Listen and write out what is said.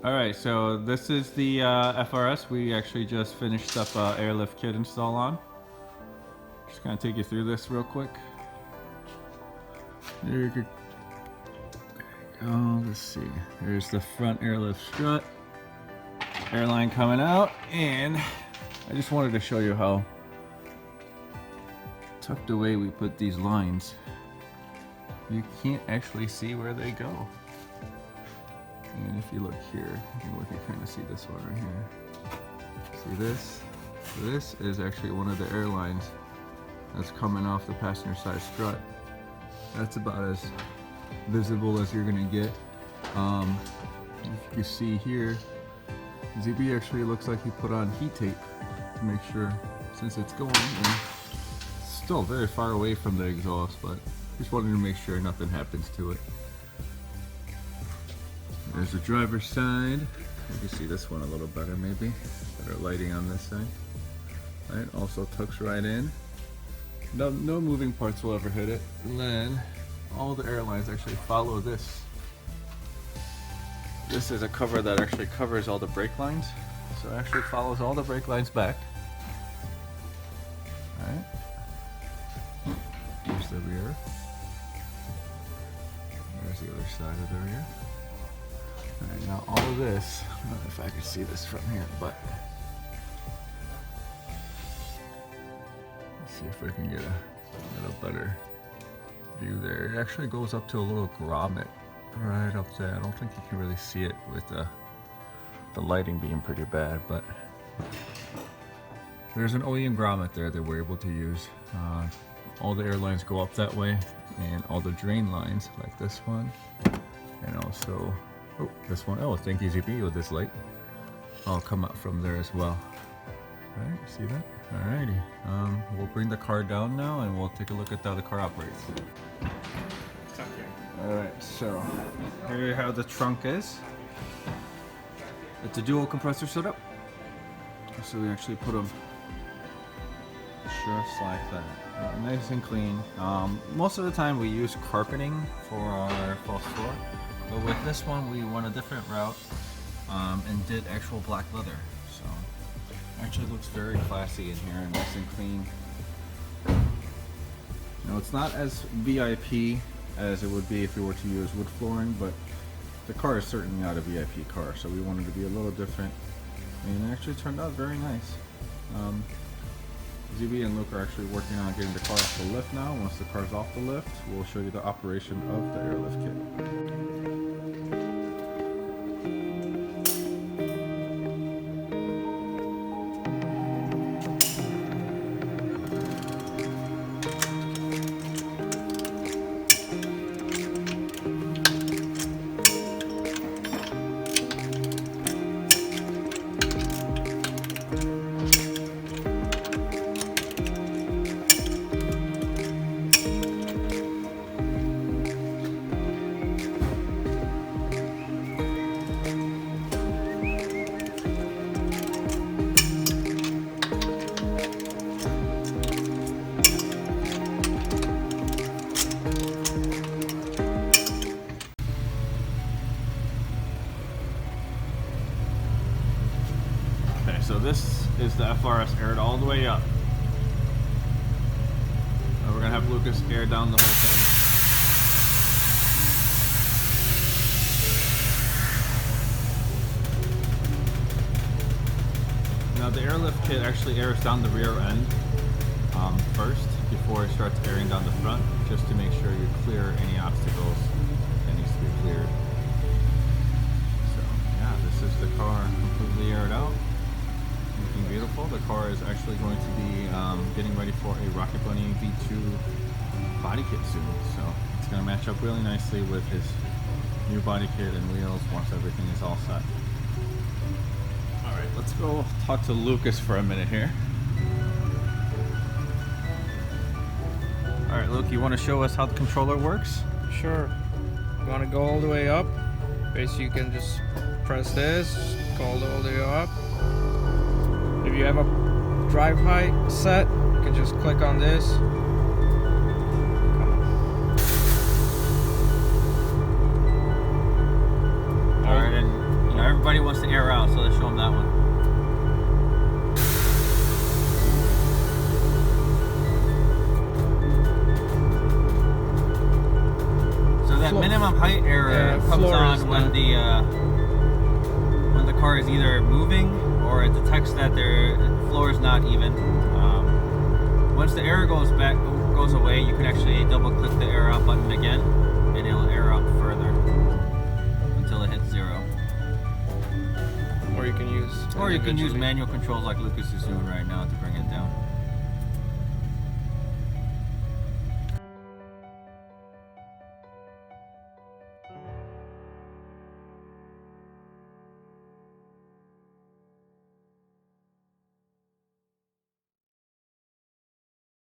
Alright, so this is the FRS. We actually just finished up airlift kit install on. Just gonna take you through this real quick. There you go. Let's see. There's the front airlift strut. Airline coming out, and I just wanted to show you how tucked away we put these lines. You can't actually see where they go. And if you look here, you can kind of see this one right here. See this? This is actually one of the airlines that's coming off the passenger side strut. That's about as visible as you're gonna get. You see here, ZB actually looks like he put on heat tape to make sure, since it's going and still very far away from the exhaust, but just wanted to make sure nothing happens to it. There's the driver's side. You can see this one a little better maybe. Better lighting on this side. Right, also tucks right in. No moving parts will ever hit it. And then all the airlines actually follow this. This is a cover that actually covers all the brake lines. So it actually follows all the brake lines back. Alright. Here's the rear. There's the other side of the rear. Alright, now all of this, I don't know if I can see this from here, but let's see if we can get a little better view there. It actually goes up to a little grommet right up there. I don't think you can really see it with the lighting being pretty bad, but there's an OEM grommet there that we're able to use. All the airlines go up that way, and all the drain lines, like this one, and also this one. Oh, thank you ZB with this light. I'll come up from there as well. Alright, see that? Alrighty. We'll bring the car down now and we'll take a look at how the car operates. Alright, so here how the trunk is. It's a dual compressor setup. So we actually put them just like that. Nice and clean. Most of the time we use carpeting for our false floor. But with this one, we went a different route and did actual black leather. So it actually looks very classy in here and nice and clean. Now it's not as VIP as it would be if we were to use wood flooring, but the car is certainly not a VIP car, so we wanted to be a little different. And it actually turned out very nice. ZB and Luke are actually working on getting the car off the lift now. Once the car's off the lift, we'll show you the operation of the airlift kit. So this is the FRS aired all the way up. Now we're gonna have Lucas air down the whole thing. Now the airlift kit actually airs down the rear end first before it starts airing down the front, just to make sure you clear any obstacles that needs to be cleared. So yeah, this is the car completely aired out. Looking beautiful. The car is actually going to be getting ready for a Rocket Bunny V2 body kit soon, so it's going to match up really nicely with his new body kit and wheels once everything is all set. Alright, let's go talk to Lucas for a minute here. Alright Luke, you want to show us how the controller works? Sure. You want to go all the way up? Basically you can just press this, go all the way up. If you have a drive height set, you can just click on this. party wants to air out, so let's show him that one. So that minimum height error comes on when the car is either moving or it detects that the floor is not even. Once the error goes away, you can actually double click the air out button again, and it'll air out further until it hits 0. Or you can use manual controls like Lucas is doing right now to bring